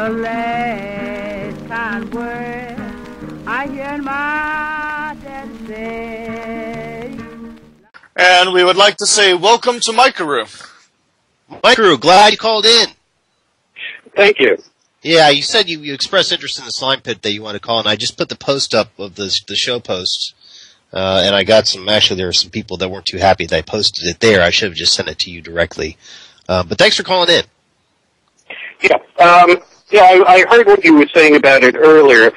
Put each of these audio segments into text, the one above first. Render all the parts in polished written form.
the last kind word I hear my daddy say. And we would like to say welcome to Microo. Microo, glad you called in. Thank you. Yeah, you said you expressed interest in the slime pit that you want to call, and I just put the post up of the show posts, and I got some, actually there were some people that weren't too happy that I posted it there. I should have just sent it to you directly. But thanks for calling in. Yeah, I heard what you were saying about it earlier.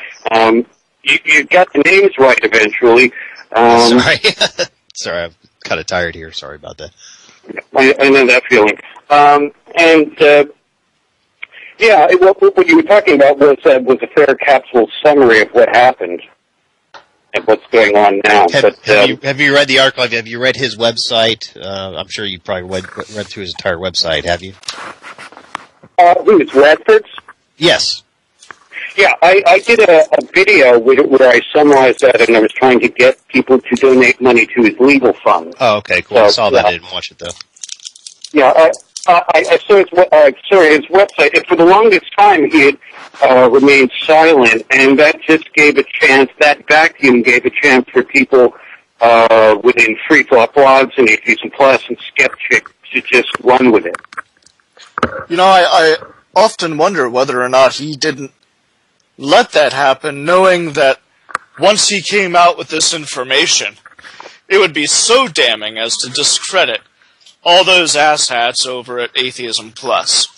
You got the names right eventually. Sorry. Sorry, I'm kind of tired here. Sorry about that. I know that feeling. Yeah, what you were talking about was a fair capsule summary of what happened and what's going on now. Have you read the article? Have you read his website? I'm sure you probably read through his entire website, have you? Who is Radford's? Yes. Yeah, I did a video where I summarized that, and I was trying to get people to donate money to his legal fund. Oh, okay, cool. So, I saw that. I didn't watch it, though. Yeah, I saw his website. And for the longest time, he had remained silent, and that just gave a chance, that vacuum gave a chance for people within Free Thought Blogs and Atheism Plus and Skeptic to just run with it. You know, I often wonder whether or not he didn't let that happen, knowing that once he came out with this information, it would be so damning as to discredit all those asshats over at Atheism Plus.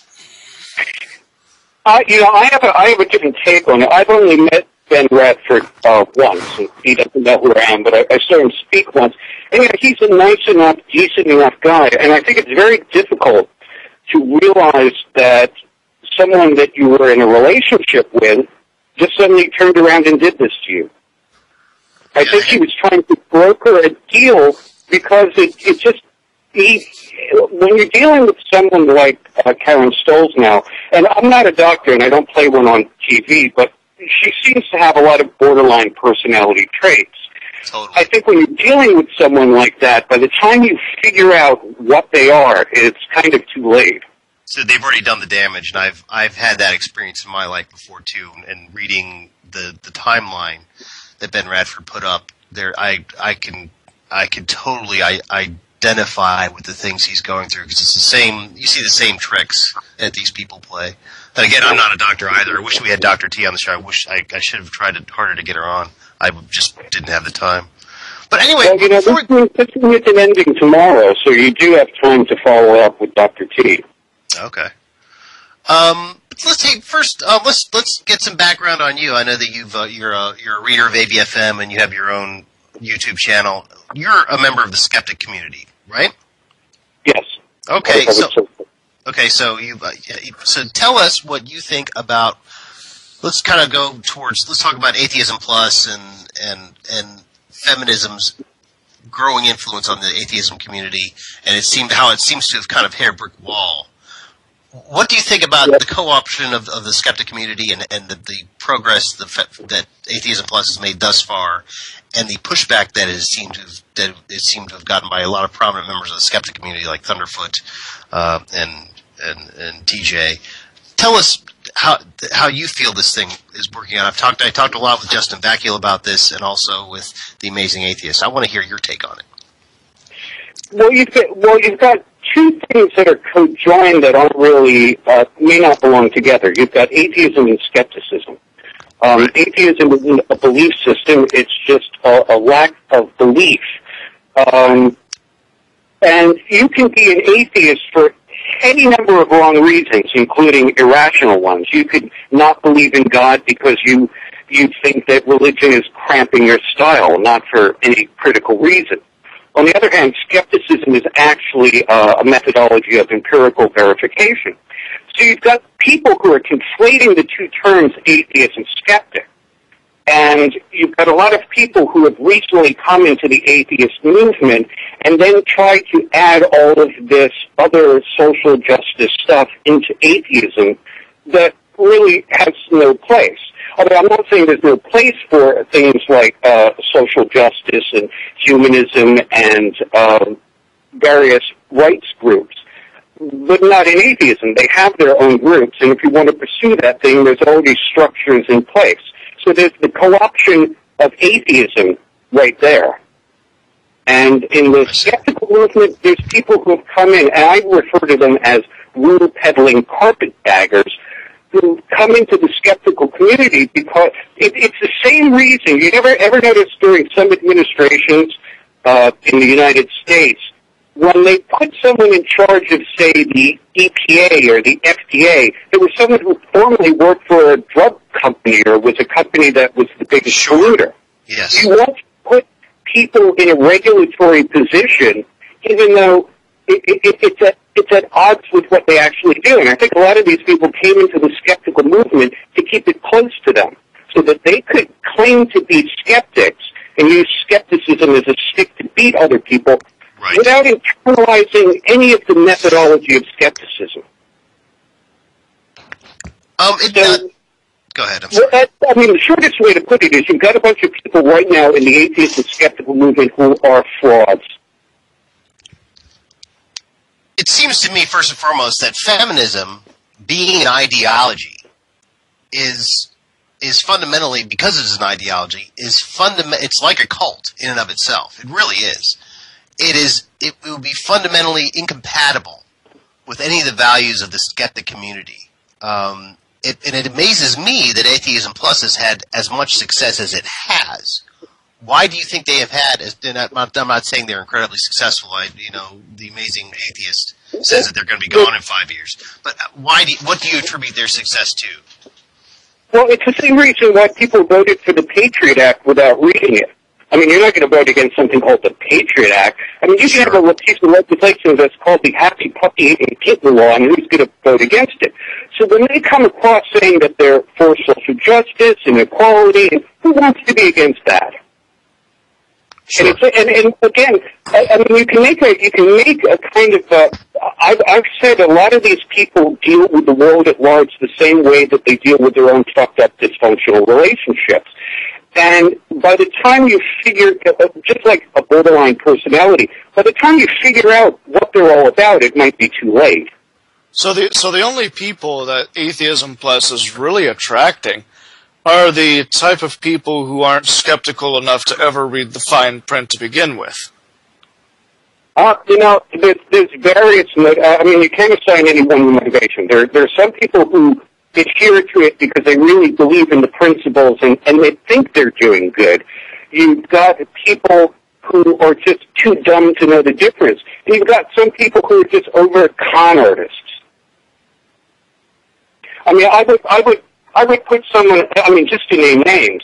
I have a different take on it. I've only met Ben Radford once, and he doesn't know who I am, but I saw him speak once. And he's a nice enough, decent enough guy, and I think it's very difficult to realize that someone that you were in a relationship with just suddenly turned around and did this to you. I think he was trying to broker a deal because it just, when you're dealing with someone like Karen Stollznow, and I'm not a doctor and I don't play one on TV, but she seems to have a lot of borderline personality traits. Totally. I think when you're dealing with someone like that, by the time you figure out what they are, it's kind of too late. So they've already done the damage, and I've had that experience in my life before too. And reading the timeline that Ben Radford put up there, I can totally identify with the things he's going through, because it's the same. You see the same tricks that these people play. And again, I'm not a doctor either. I wish we had Dr. T on the show. I wish I should have tried harder to get her on. I just didn't have the time. But anyway, well, this thing is an ending tomorrow, so you do have time to follow up with Dr. T. Okay. Let's get some background on you. I know that you're a reader of ABFM and you have your own YouTube channel. You're a member of the skeptic community, right? Yes. Okay. So tell us what you think about. Let's kind of go towards. Let's talk about Atheism Plus and feminism's growing influence on the atheism community, and how it seems to have kind of hit a brick wall. What do you think about the co-option of the skeptic community and the progress that Atheism Plus has made thus far, and the pushback that it seemed to have gotten by a lot of prominent members of the skeptic community like Thunderfoot and TJ? Tell us how you feel this thing is working out. I talked a lot with Justin Bacchial about this, and also with the Amazing Atheist. I want to hear your take on it. Well, you've got two things that are co-joined that aren't really may not belong together. You've got atheism and skepticism. Atheism isn't a belief system; it's just a lack of belief. And you can be an atheist for any number of wrong reasons, including irrational ones. You could not believe in God because you think that religion is cramping your style, not for any critical reason. On the other hand, skepticism is actually a methodology of empirical verification. So you've got people who are conflating the two terms, atheist and skeptic. And you've got a lot of people who have recently come into the atheist movement and then tried to add all of this other social justice stuff into atheism that really has no place. Although I'm not saying there's no place for things like social justice and humanism and various rights groups. but not in atheism. They have their own groups, and if you want to pursue that thing, there's already structures in place. So there's the co-option of atheism right there. And in the skeptical movement, there's people who have come in, and I refer to them as rule-peddling carpetbaggers, who come into the skeptical community because it's the same reason. You ever notice during some administrations in the United States, when they put someone in charge of, say, the EPA or the FDA, there was someone who formerly worked for a drug company or was a company that was the biggest polluter. Yes. You won't put people in a regulatory position, even though it's at odds with what they actually do. And I think a lot of these people came into the skeptical movement to keep it close to them, so that they could claim to be skeptics and use skepticism as a stick to beat other people, right, without internalizing any of the methodology of skepticism. Go ahead. I'm sorry. The shortest way to put it is you've got a bunch of people right now in the atheist and skeptical movement who are frauds. It seems to me, first and foremost, that feminism, being an ideology, is fundamentally, because it's an ideology, it's like a cult in and of itself. It really is. It would be fundamentally incompatible with any of the values of the skeptic community. And it amazes me that Atheism Plus has had as much success as it has. Why do you think they have had? I'm not saying they're incredibly successful. The amazing atheist says that they're going to be gone in 5 years. But what do you attribute their success to? Well, it's the same reason why people voted for the Patriot Act without reading it. I mean, you're not going to vote against something called the Patriot Act. I mean, you can have a piece of legislation that's called the Happy Puppy Eating Kitten Law, and who's going to vote against it? So when they come across saying that they're for social justice and equality, who wants to be against that? Sure. And again, I mean, you can make a kind of. I've said a lot of these people deal with the world at large the same way that they deal with their own fucked up dysfunctional relationships. And by the time you figure, just like a borderline personality, by the time you figure out what they're all about, it might be too late. So the only people that Atheism Plus is really attracting are the type of people who aren't skeptical enough to ever read the fine print to begin with. There's various. I mean, you can't assign any one motivation. There are some people who adhere to it because they really believe in the principles and they think they're doing good. You've got people who are just too dumb to know the difference. And you've got some people who are just over con artists. I mean, I would put someone. I mean, just to name names.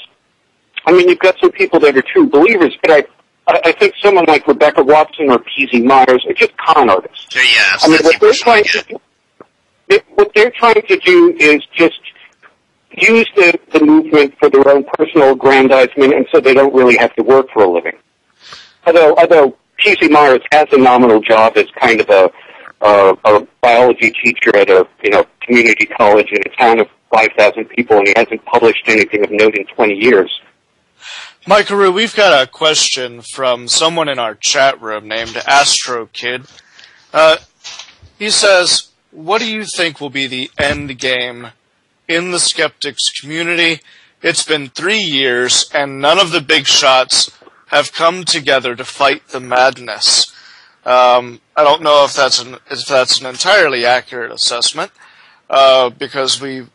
I mean, you've got some people that are true believers, but I think someone like Rebecca Watson or P.Z. Myers are just con artists. Yeah, I mean, what they're trying to do is just use the movement for their own personal aggrandizement, and so they don't really have to work for a living. Although P.C. Myers has a nominal job as kind of a biology teacher at a community college in a town of 5,000 people, and he hasn't published anything of note in 20 years. Mike Carew, we've got a question from someone in our chat room named Astro Kid. He says, what do you think will be the end game in the skeptics community? It's been 3 years, and none of the big shots have come together to fight the madness. I don't know if that's an entirely accurate assessment, because I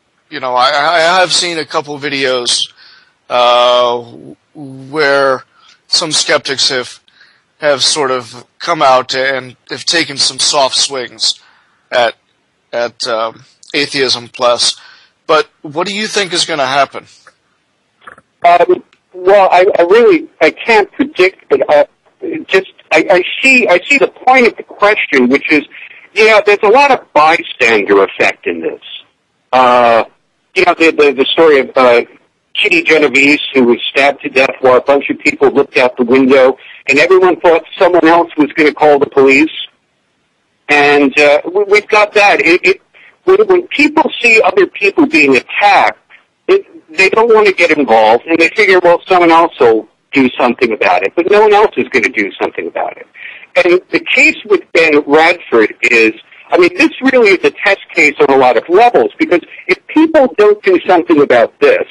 have seen a couple videos where some skeptics have sort of come out and have taken some soft swings at Atheism Plus. But what do you think is going to happen? Well, I can't predict, but I see the point of the question, which is, there's a lot of bystander effect in this. The story of Kitty Genovese, who was stabbed to death while a bunch of people looked out the window, and everyone thought someone else was going to call the police. And we've got that. When people see other people being attacked, they don't want to get involved, and they figure, well, someone else will do something about it. But no one else is going to do something about it. And the case with Ben Radford is, I mean, this really is a test case on a lot of levels, because if people don't do something about this,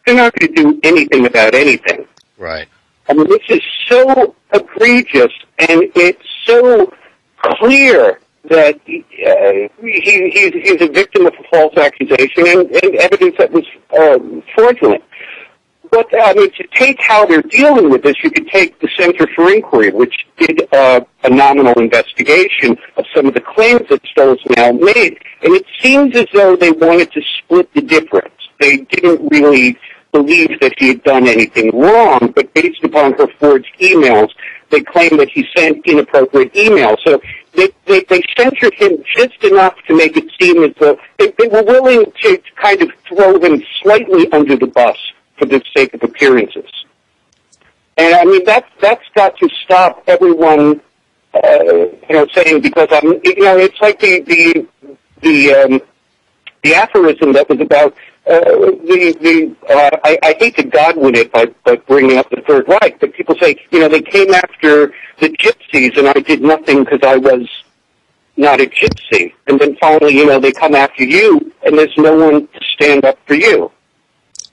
they're not going to do anything about anything. Right. I mean, this is so egregious, and it's so clear that he's a victim of a false accusation and evidence that was fraudulent. But, I mean, to take how they're dealing with this, you could take the Center for Inquiry, which did a nominal investigation of some of the claims that Stollznow made, and it seems as though they wanted to split the difference. They didn't really believe that he had done anything wrong, but based upon her forged emails, they claim that he sent inappropriate emails. So they censored him just enough to make it seem as though they were willing to kind of throw him slightly under the bus for the sake of appearances. And I mean, that's got to stop everyone, saying, because it's like the aphorism that was about, I hate to Godwin it by bringing up the Third Reich, but people say, they came after the gypsies and I did nothing because I was not a gypsy. And then finally, they come after you and there's no one to stand up for you.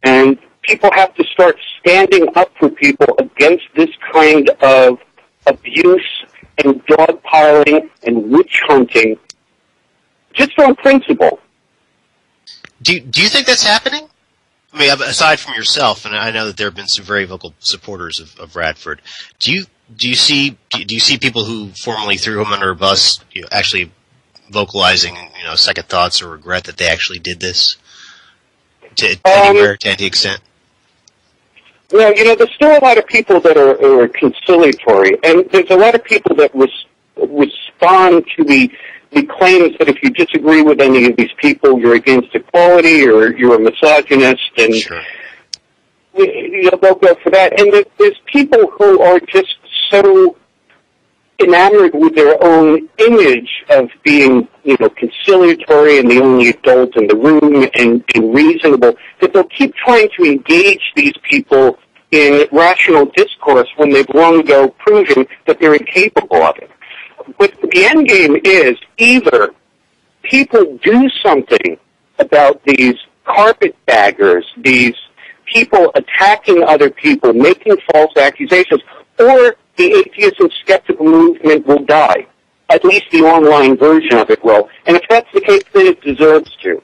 And people have to start standing up for people against this kind of abuse and dogpiling and witch hunting, just on principle. Do you think that's happening? I mean, aside from yourself, and I know that there have been some very vocal supporters of Radford. Do you see people who formerly threw him under a bus, actually vocalizing, second thoughts or regret that they actually did this to any extent? Well, there's still a lot of people that are conciliatory, and there's a lot of people that respond to the claims that if you disagree with any of these people, you're against equality or you're a misogynist, and sure. They'll go for that. And there's people who are just so enamored with their own image of being, conciliatory and the only adult in the room and reasonable, that they'll keep trying to engage these people in rational discourse when they've long ago proven that they're incapable of it. But the end game is either people do something about these carpetbaggers, these people attacking other people, making false accusations, or the atheist and skeptical movement will die. At least the online version of it will. And if that's the case, then it deserves to.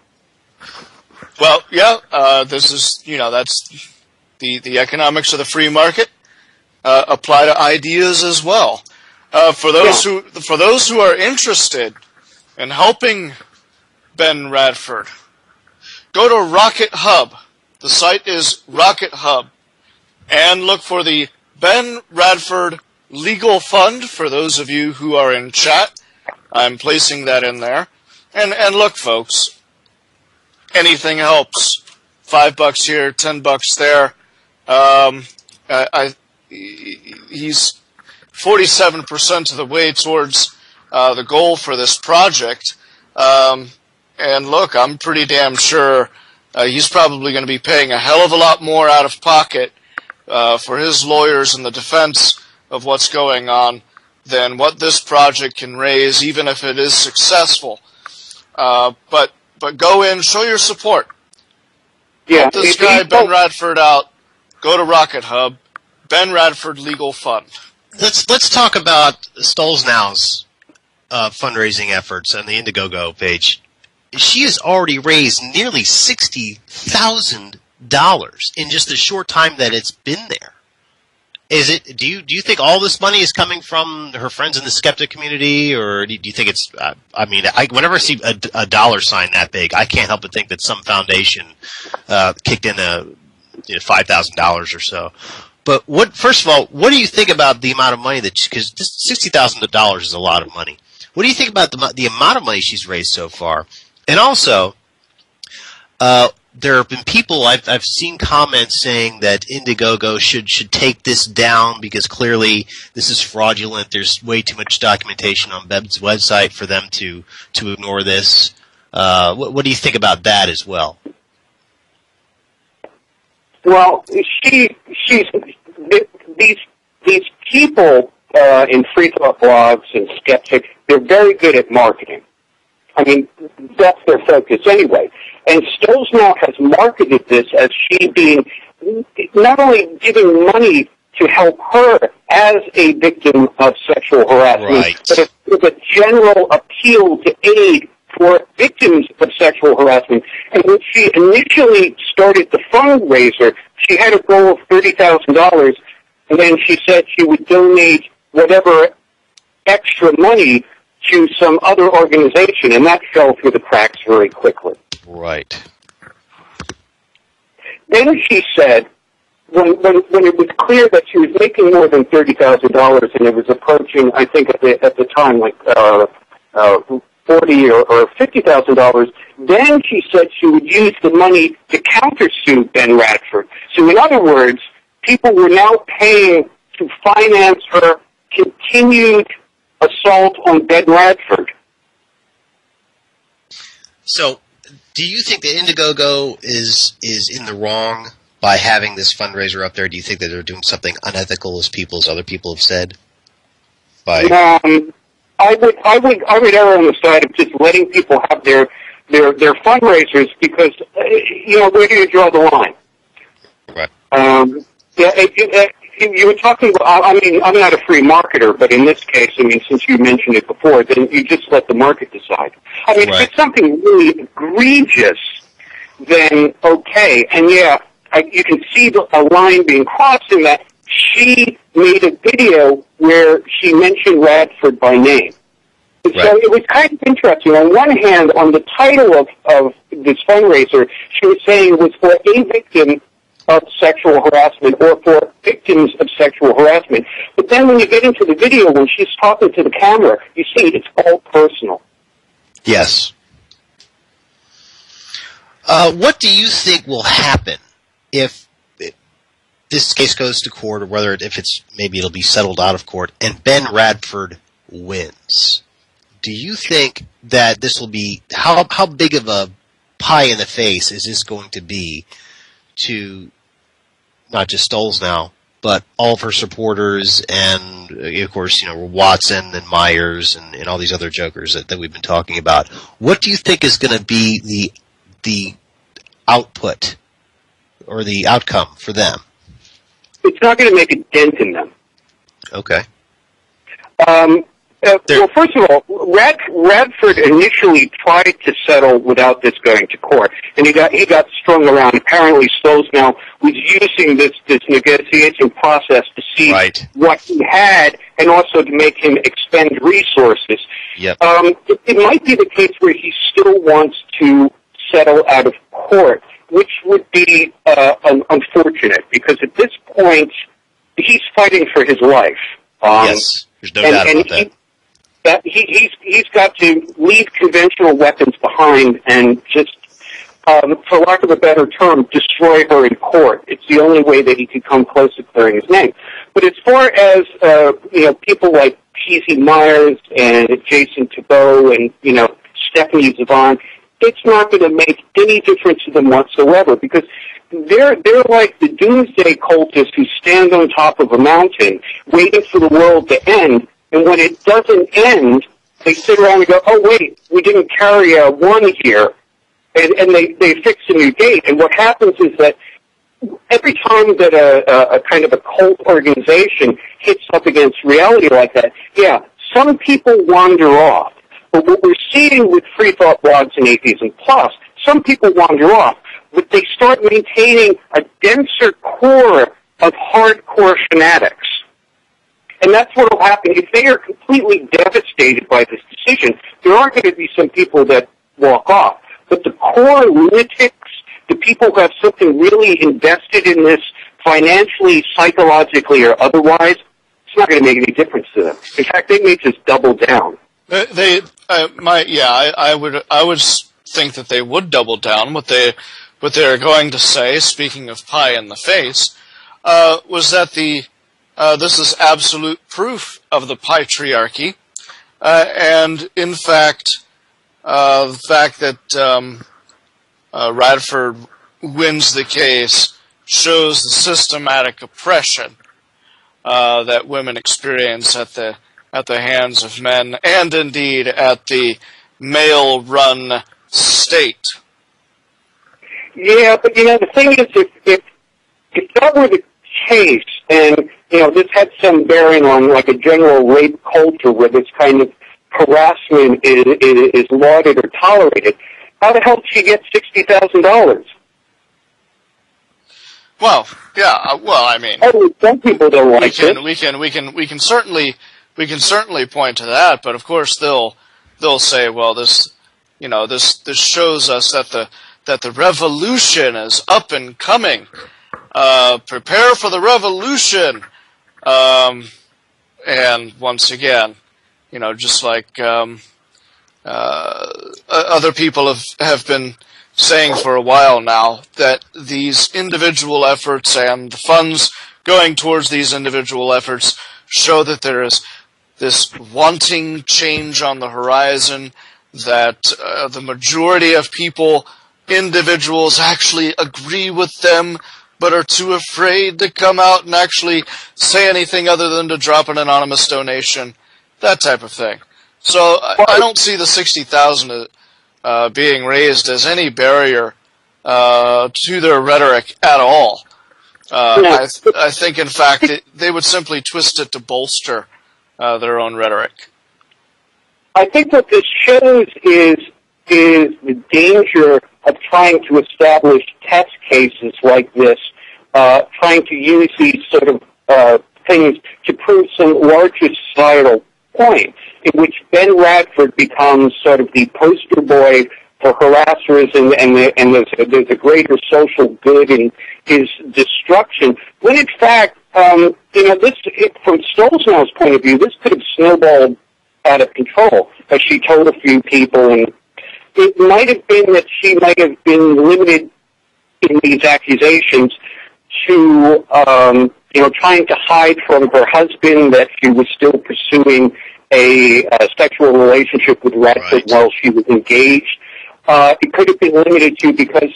Well, yeah, this is, that's the economics of the free market apply to ideas as well. For those who are interested in helping Ben Radford, go to Rocket Hub. The site is Rocket Hub, and look for the Ben Radford Legal Fund. For those of you who are in chat, I'm placing that in there. And look, folks, anything helps. $5 here, $10 there. He's 47% of the way towards the goal for this project. And look, I'm pretty damn sure he's probably going to be paying a hell of a lot more out of pocket for his lawyers and the defense of what's going on than what this project can raise, even if it is successful. But go in, show your support. Yeah, help this guy, Ben Radford, out. Go to Rocket Hub, Ben Radford Legal Fund. Let's talk about Stollznow's fundraising efforts on the Indiegogo page. She has already raised nearly $60,000 in just the short time that it's been there. Is it? Do you think all this money is coming from her friends in the skeptic community, or do you think it's? Whenever I see a dollar sign that big, I can't help but think that some foundation kicked in $5,000 or so. But first of all, what do you think about the amount of money because $60,000 is a lot of money. What do you think about the amount of money she's raised so far? And also, there have been people I've seen comments saying that Indiegogo should take this down because clearly this is fraudulent. There's way too much documentation on Beb's website for them to ignore this. What do you think about that as well? Well, these people in free thought blogs and skeptics, they're very good at marketing. I mean, that's their focus anyway. And Stollznow has marketed this as she being not only giving money to help her as a victim of sexual harassment, Right. but it's a general appeal to aid for victims of sexual harassment. And when she initially started the fundraiser, she had a goal of $30,000, and then she said she would donate whatever extra money to some other organization, and that fell through the cracks very quickly. Right. Then she said, when it was clear that she was making more than $30,000, and it was approaching, I think at the time, like $40,000 or $50,000, then she said she would use the money to countersue Ben Radford. So in other words, people were now paying to finance her continued assault on Ben Radford. So, do you think that Indiegogo is in the wrong by having this fundraiser up there? Do you think that they're doing something unethical, as other people have said? I would err on the side of just letting people have their fundraisers, because where do you draw the line? Right. You were talking about, I mean, I'm not a free marketer, but in this case, I mean, since you mentioned it before, then you just let the market decide. I mean, Right. if it's something really egregious, then okay. And yeah, you can see a line being crossed in that she made a video where she mentioned Radford by name. Right. So it was kind of interesting. On one hand, on the title of this fundraiser, she was saying it was for a victim of sexual harassment or for victims of sexual harassment. But then when you get into the video, when she's talking to the camera, you see it's all personal. Yes. What do you think will happen if this case goes to court, or maybe it'll be settled out of court, and Ben Radford wins? Do you think that this will be, how big of a pie in the face is this going to be to not just Stollznow, but all of her supporters, and of course, Watson and Myers and all these other jokers that we've been talking about? What do you think is going to be the output or the outcome for them? It's not going to make a dent in them. Okay. Well, first of all, Radford initially tried to settle without this going to court, and he got strung around. Apparently, Stollznow was using this negotiation process to see Right. what he had, and also to make him expend resources. Yep. It might be the case where he still wants to settle out of court, which would be unfortunate, because at this point, he's fighting for his life. Yes, there's no doubt about that. He's got to leave conventional weapons behind and just, for lack of a better term, destroy her in court. It's the only way that he could come close to clearing his name. But as far as people like P.Z. Myers and Jason Thibault and Stephanie Zavon, it's not going to make any difference to them whatsoever, because they're like the doomsday cultists who stand on top of a mountain waiting for the world to end. And when it doesn't end, they sit around and go, oh, wait, we didn't carry a one here. And they fix a new date. And what happens is that every time that a kind of a cult organization hits up against reality like that, yeah, some people wander off. But what we're seeing with Free Thought Blogs and Atheism Plus, some people wander off, but they start maintaining a denser core of hardcore fanatics. And that's what will happen. If they are completely devastated by this decision, there are going to be some people that walk off. But the core lunatics, the people who have something really invested in this financially, psychologically, or otherwise, it's not going to make any difference to them. In fact, they may just double down. I would think that they would double down. What they're going to say, speaking of pie in the face, was that this is absolute proof of the patriarchy, and in fact, the fact that Radford wins the case shows the systematic oppression that women experience at the hands of men, and indeed at the male-run state. Yeah, but the thing is, if that were the case, and this had some bearing on like a general rape culture where this kind of harassment is lauded or tolerated, how the hell did she get $60,000? Well, yeah. Well, I mean, some people don't like it. We can certainly point to that, but of course they'll say, well, this shows us that the revolution is up and coming. Prepare for the revolution. And once again, just like other people have been saying for a while now, that these individual efforts and the funds going towards these individual efforts show that there is this wanting change on the horizon, that the majority of people, individuals, actually agree with them, but are too afraid to come out and actually say anything other than to drop an anonymous donation, that type of thing. So I don't see the $60,000 being raised as any barrier to their rhetoric at all. I think, in fact, they would simply twist it to bolster their own rhetoric. I think what this shows is the danger of trying to establish test cases like this, trying to use these sort of things to prove some larger societal point, in which Ben Radford becomes sort of the poster boy for harassers, and there's a greater social good in his destruction. When in fact, from Stollznow's point of view, this could have snowballed out of control, as she told a few people, and it might have been that she might have been limited in these accusations to trying to hide from her husband that she was still pursuing a sexual relationship with Radford while she was engaged. It could have been limited to because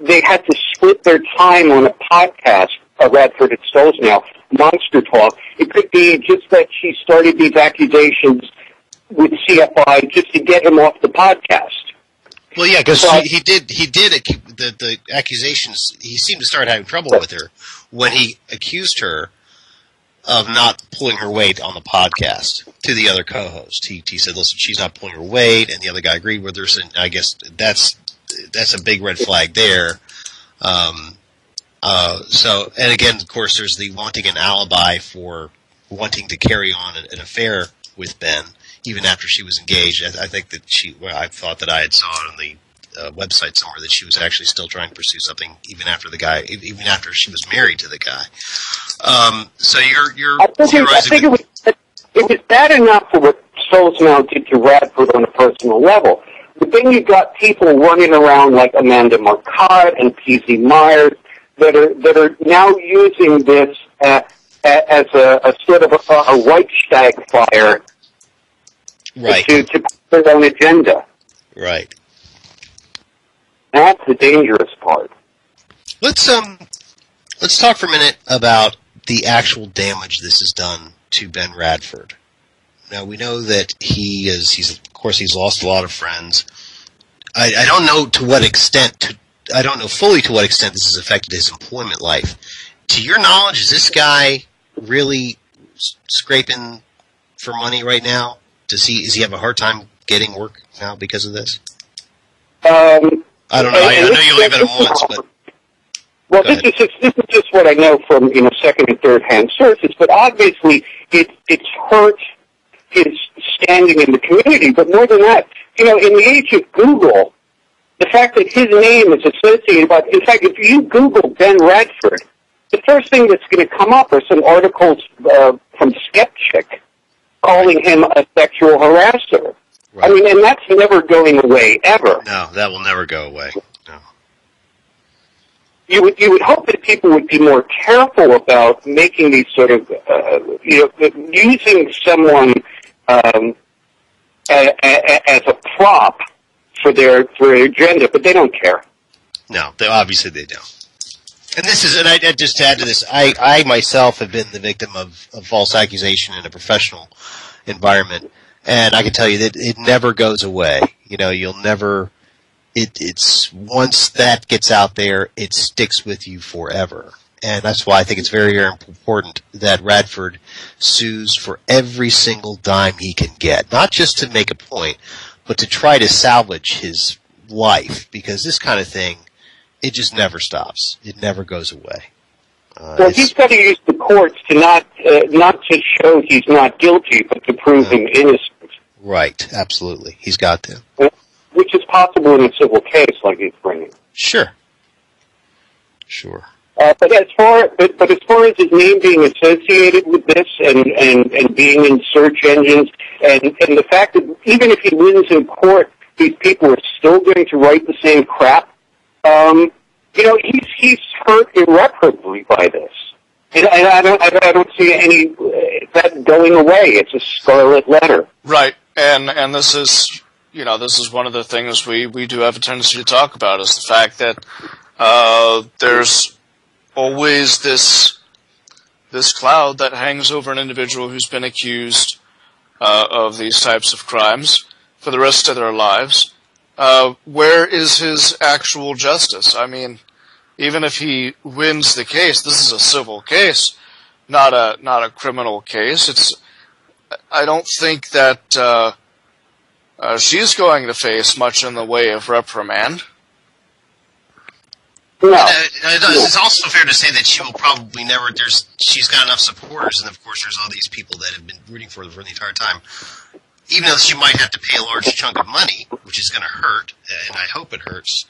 they had to split their time on a podcast, Radford and Stollznow, Monster Talk. It could be just that she started these accusations with CFI just to get him off the podcast. Well, yeah, because he did the accusations. He seemed to start having trouble with her when he accused her of not pulling her weight on the podcast to the other co-host. He said, "Listen, she's not pulling her weight," and the other guy agreed with her. So I guess that's a big red flag there. So, and again, of course, there's the wanting an alibi for wanting to carry on an affair with Ben, even after she was engaged. I think that I thought that I had saw it on the website somewhere that she was actually still trying to pursue something even even after she was married to the guy. So you're I think it was bad enough for what Stollznow did to Radford on a personal level. But then you've got people running around like Amanda Marcotte and P.Z. Myers that are now using this as a sort of a Reichstag fire, right, to put their own agenda. Right. That's the dangerous part. Let's talk for a minute about the actual damage this has done to Ben Radford. Now, we know that he's lost a lot of friends. I don't know to what extent, I don't know fully to what extent this has affected his employment life. To your knowledge, is this guy really scraping for money right now? Does he have a hard time getting work now because of this? I don't know. I know you only met him once, but... Well, this is just what I know from second and third hand sources. But obviously, it's hurt his standing in the community. But more than that, in the age of Google, the fact that his name is associated with. In fact, if you Google Ben Radford, the first thing that's going to come up are some articles from Skeptic calling him a sexual harasser. Right. I mean, and that's never going away ever. No, that will never go away. No. You would hope that people would be more careful about making these sort of using someone as a prop for their agenda, but they don't care. No, obviously they don't. And I just to add to this, I myself have been the victim of false accusation in a professional environment. And I can tell you that it never goes away. You know, you'll never. It's once that gets out there, it sticks with you forever. And that's why I think it's very, very important that Radford sues for every single dime he can get. Not just to make a point, but to try to salvage his life. Because this kind of thing, it just never stops. It never goes away. Well, he's got to use the courts to not to show he's not guilty, but to prove him innocent. Right, absolutely. He's got to. Which is possible in a civil case like he's bringing. Sure. But as far as his name being associated with this and being in search engines and the fact that even if he wins in court, these people are still going to write the same crap. You know, he's hurt irreparably by this, and I don't see any that going away. It's a scarlet letter, right? And this is. You know, this is one of the things we do have a tendency to talk about is the fact that there's always this cloud that hangs over an individual who's been accused of these types of crimes for the rest of their lives. Where is his actual justice? I mean, even if he wins the case, this is a civil case, not a criminal case. I don't think that she's going to face much in the way of reprimand. No. It's also fair to say that she will probably never. She's got enough supporters, and of course, there's all these people that have been rooting for her for the entire time. Even though she might have to pay a large chunk of money, which is going to hurt, and I hope it hurts,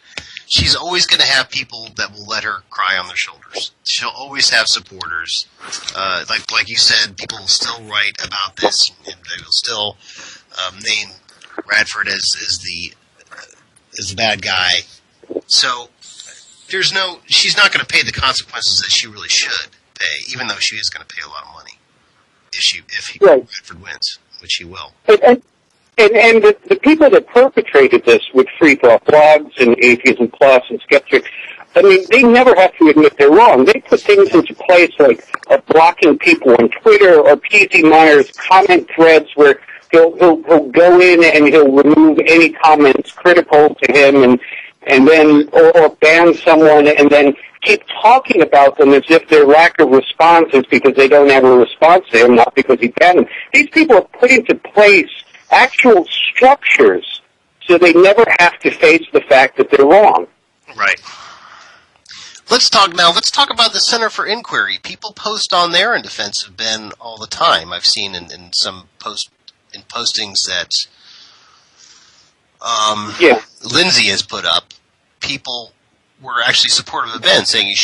she's always going to have people that will let her cry on their shoulders. She'll always have supporters. Like you said, people will still write about this, and they will still name Radford as the bad guy. So she's not going to pay the consequences that she really should pay, even though she is going to pay a lot of money if Radford wins, which he will. And the people that perpetrated this with Free Thought Blogs and Atheism Plus and Skeptics, I mean, they never have to admit they're wrong. They put things into place like blocking people on Twitter or P.Z. Myers' comment threads where he'll go in and he'll remove any comments critical to him and then or ban someone and then keep talking about them as if their lack of response is because they don't have a response to him, not because he banned them. These people have put into place actual structures so they never have to face the fact that they're wrong. Right. Let's talk about the Center for Inquiry. People post on there in defense of Ben all the time. I've seen in some postings that Lindsay has put up. People were actually supportive of Ben, saying you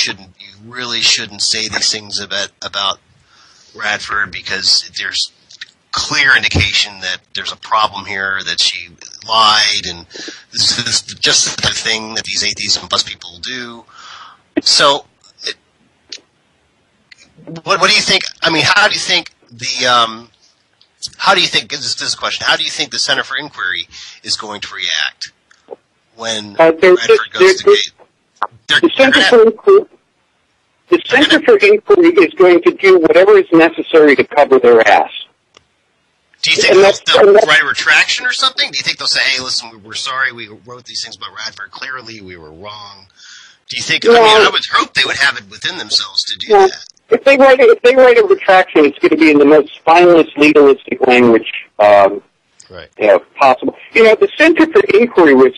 really shouldn't say these things about Radford because there's clear indication that there's a problem here, that she lied, and this is just the thing that these Atheism Plus people do. So, what do you think? I mean, how do you think this is a question, how do you think the Center for Inquiry is going to react when Radford goes to gate? The Center for Inquiry is going to do whatever is necessary to cover their ass. Do you think they'll write a retraction or something? Do you think they'll say, hey, listen, we're sorry, we wrote these things about Radford, clearly we were wrong? Do you think, I would hope they would have it within themselves to do that. If they write a retraction, it's going to be in the most spineless, legalistic language possible. You know, the Center for Inquiry or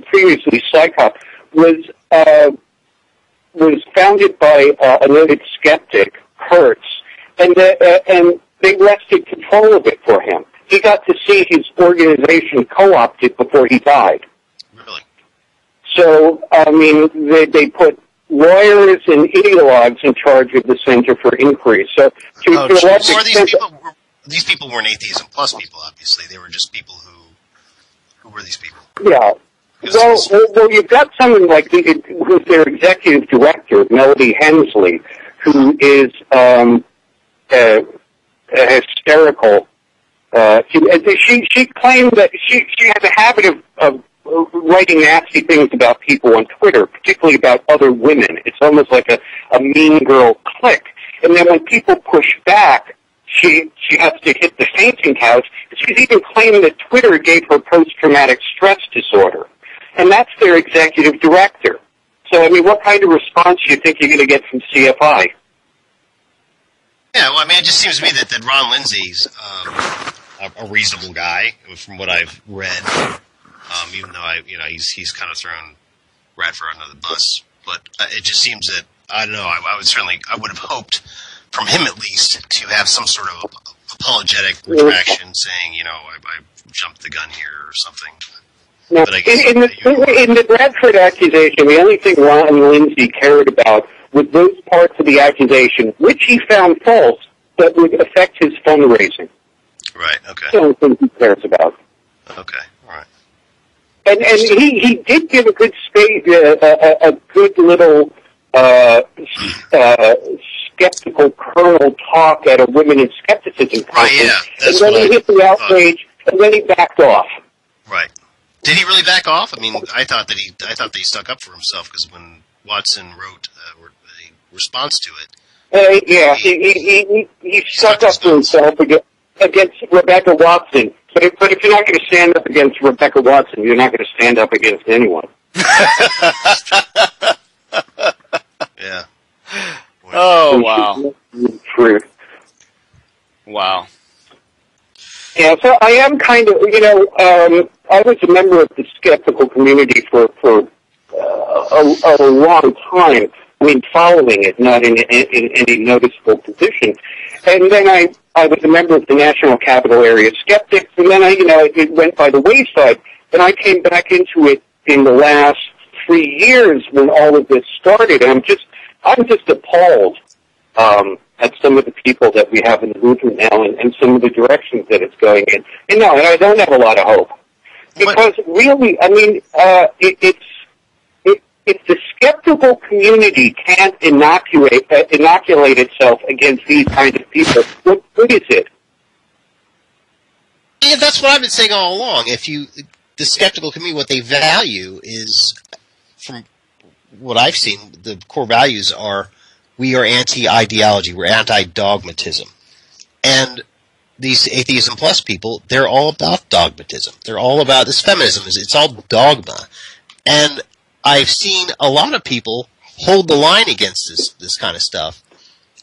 previously CICOP was founded by a noted skeptic, Hertz, and they wrested control of it for him. He got to see his organization co-opted before he died. Really? So, I mean, they put lawyers and ideologues in charge of the Center for Inquiry. So, to a large extent, these people weren't Atheism Plus people, obviously. They were just people who were these people. Yeah. Well, you've got someone like who's their executive director, Melody Hensley, who is hysterical. She claimed that she has a habit of writing nasty things about people on Twitter, particularly about other women. It's almost like a mean girl clique. And then when people push back, she has to hit the fainting couch. She's even claimed that Twitter gave her post-traumatic stress disorder. And that's their executive director. So, I mean, what kind of response do you think you're going to get from CFI? Yeah, well, I mean, it just seems to me that Ron Lindsay's a reasonable guy from what I've read. Even though he's kind of thrown Radford under the bus, but it just seems that I don't know. I would have hoped from him at least to have some sort of apologetic retraction, saying, I jumped the gun here or something. Now, but I guess in the Radford accusation, the only thing Ron Lindsay cared about was those parts of the accusation which he found false that would affect his fundraising. Right. Okay. That's the only thing he cares about. Okay. All right. And he did give a good a good little skeptical kernel talk at a Women in Skepticism conference. Right. Yeah. That's and then he hit the outrage, and then he backed off. Right. Did he really back off? I mean, I thought that he stuck up for himself, because when Watson wrote a response to it, he stuck up for himself against Rebecca Watson. But if you're not going to stand up against Rebecca Watson, you're not going to stand up against anyone. Yeah. Oh, wow. True. Wow. Yeah, so I am kind of, I was a member of the skeptical community for a long time. I mean, following it, not in any noticeable position. And then I was a member of the National Capital Area Skeptics, and then it went by the wayside. And I came back into it in the last 3 years when all of this started. And I'm just appalled at some of the people that we have in the movement now, and some of the directions that it's going in. And I don't have a lot of hope, because really, I mean, if the skeptical community can't inoculate itself against these kind of people, what good is it? Yeah, that's what I've been saying all along. The skeptical community, what they value is, from what I've seen, the core values are, we are anti-ideology, we're anti-dogmatism. And these Atheism Plus people, they're all about dogmatism. They're all about this feminism. It's all dogma. And I've seen a lot of people hold the line against this kind of stuff.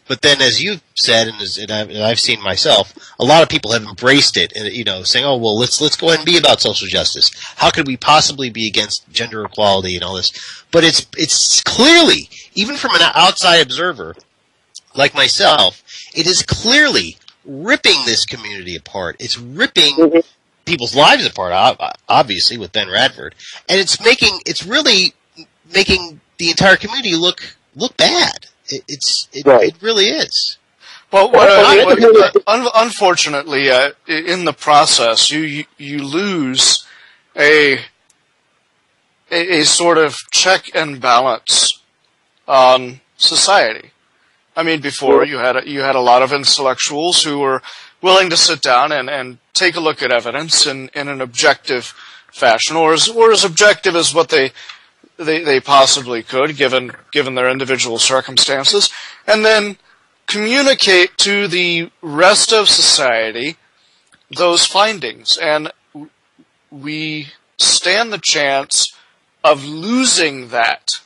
But then, as you've said, and I've seen myself, a lot of people have embraced it, and saying, "Oh, well, let's go ahead and be about social justice. How could we possibly be against gender equality and all this?" But it's clearly, even from an outside observer like myself, it is clearly ripping this community apart. It's ripping people's lives apart, obviously, with Ben Radford, and it's really making the entire community look bad. It really is. Well, unfortunately, in the process, you lose a sort of check and balance on society. I mean, before you had a lot of intellectuals who were willing to sit down and take a look at evidence in an objective fashion, or as objective as what they possibly could, given their individual circumstances, and then communicate to the rest of society those findings. And we stand the chance of losing that.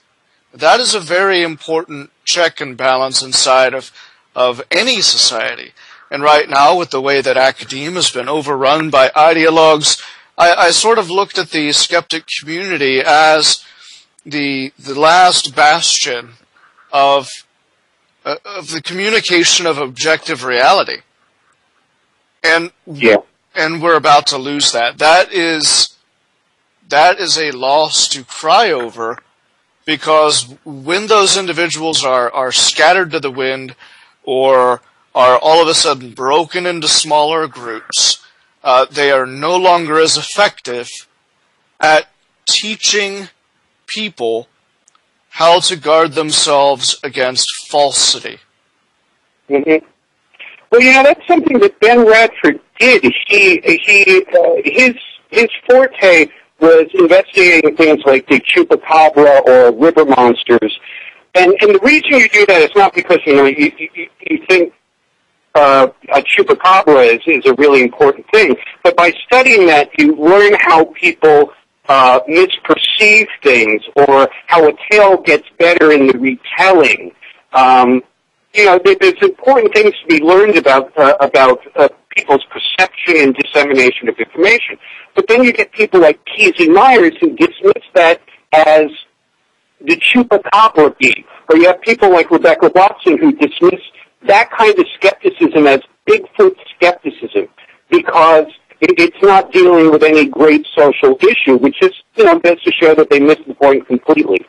That is a very important check and balance inside of any society. And right now, with the way that academia has been overrun by ideologues, I sort of looked at the skeptic community as the last bastion of the communication of objective reality, and we're about to lose that. That is a loss to cry over, because when those individuals are scattered to the wind, or are all of a sudden broken into smaller groups, they are no longer as effective at teaching people how to guard themselves against falsity. Mm-hmm. Well, that's something that Ben Radford did. His forte was investigating things like the chupacabra or river monsters, and the reason you do that is not because you think a chupacabra is a really important thing. But by studying that, you learn how people misperceive things, or how a tale gets better in the retelling. There's important things to be learned about people's perception and dissemination of information. But then you get people like Kesey Myers who dismiss that as the chupacabra beat. Or you have people like Rebecca Watson who dismiss that kind of skepticism as Bigfoot skepticism because it's not dealing with any great social issue, which is, goes to show that they missed the point completely.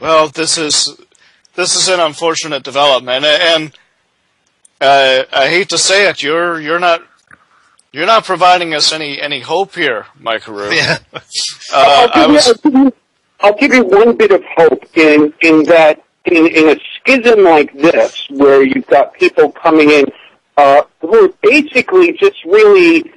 Well, this is an unfortunate development, and I hate to say it, you're not providing us any hope here, Mike Carew. Yeah. I'll give you one bit of hope in that in a schism like this, where you've got people coming in who are basically just really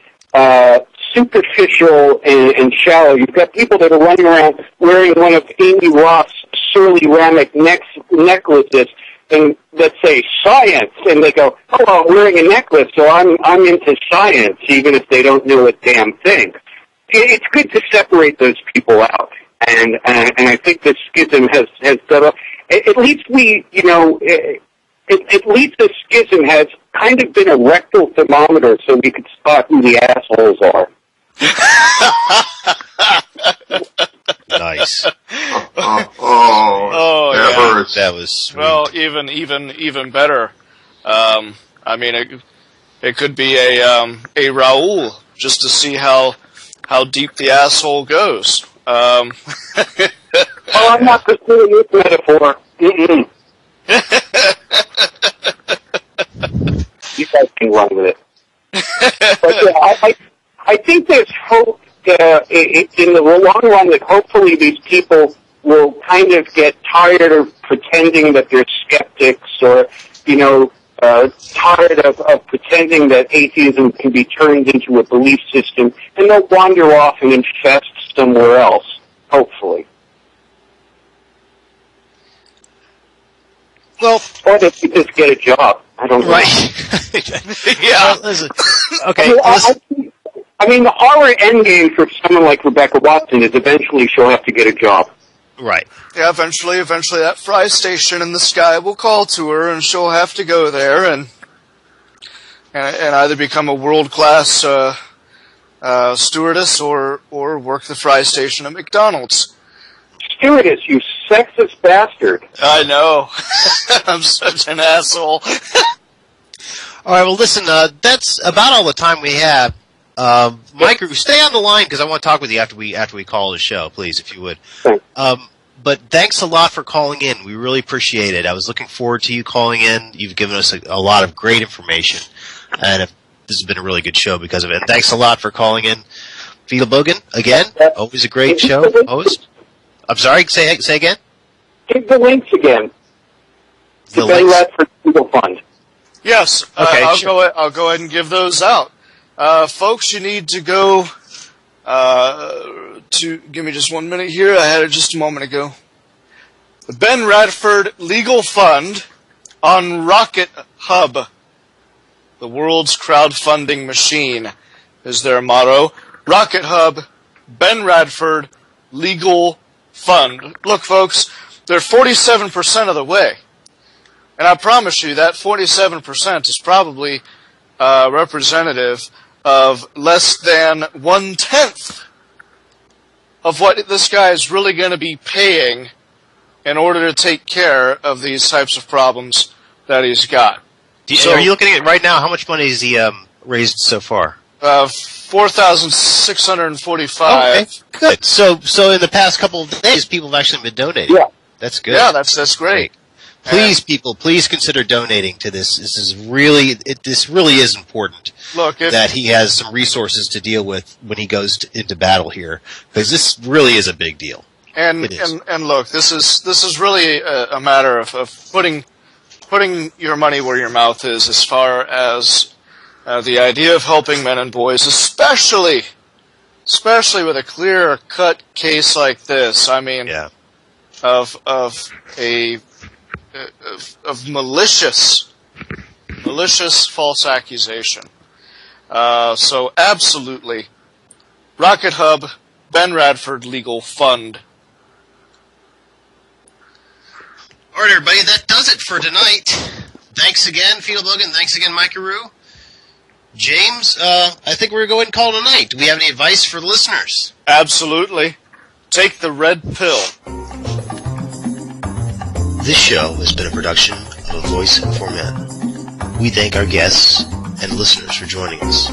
superficial and shallow. You've got people that are running around wearing one of Amy Roth's surly ceramic necklaces and that say science, and they go, "Oh, well, I'm wearing a necklace, so I'm into science," even if they don't know a damn thing. It's good to separate those people out, and I think this schism has done up. At least at least the schism has kind of been a rectal thermometer, so we could spot who the assholes are. Nice. Oh, that yeah. hurts. That was sweet. Well, even better. It could be a Raoul just to see how deep the asshole goes. Well, I'm not pursuing this metaphor. Mm-mm. You guys can run with it. But yeah, I think there's hope in the long run that hopefully these people will kind of get tired of pretending that they're skeptics, or tired of pretending that atheism can be turned into a belief system, and they'll wander off and infest somewhere else, hopefully. Well, or they could just get a job. I don't know. right. Yeah. Well, listen. Okay. I mean, the horror endgame for someone like Rebecca Watson is eventually she'll have to get a job. Right. Yeah, eventually that fry station in the sky will call to her, and she'll have to go there and either become a world-class stewardess or work the fry station at McDonald's. Stewardess, you sexist bastard. I know. I'm such an asshole. All right. Well, listen. That's about all the time we have. Mike, stay on the line because I want to talk with you after we call the show, please, if you would. But thanks a lot for calling in. We really appreciate it. I was looking forward to you calling in. You've given us a lot of great information, and this has been a really good show because of it. And thanks a lot for calling in. Vito Bogan, again, always a great show host. I'm sorry, say again? Give the links again. The Ben links? Radford Legal Fund. Yes, Okay, I'll go ahead and give those out. Folks, you need to go give me just 1 minute here. I had it just a moment ago. The Ben Radford Legal Fund on Rocket Hub, the world's crowdfunding machine, is their motto. Rocket Hub, Ben Radford Legal Fund. Look, folks, they're 47% of the way. And I promise you that 47% is probably representative of less than 1/10 of what this guy is really going to be paying in order to take care of these types of problems that he's got. Are you looking at it right now? How much money has he raised so far? $4,645. Okay, good. So in the past couple of days, people have actually been donating. Yeah. That's good. Yeah, that's great. Please, people, please consider donating to this. This really is important. Look, that he has some resources to deal with when he goes into battle here, because this really is a big deal. And look, this is really a matter of putting your money where your mouth is, as far as the idea of helping men and boys, especially with a clear-cut case like this. I mean, yeah. of a malicious false accusation. So absolutely, Rocket Hub, Ben Radford Legal Fund. All right, everybody, that does it for tonight. Thanks again, Feelbug, and thanks again, Microroo. James, I think we're going to call it a night. Do we have any advice for the listeners? Absolutely. Take the red pill. This show has been a production of A Voice for Men. We thank our guests and listeners for joining us.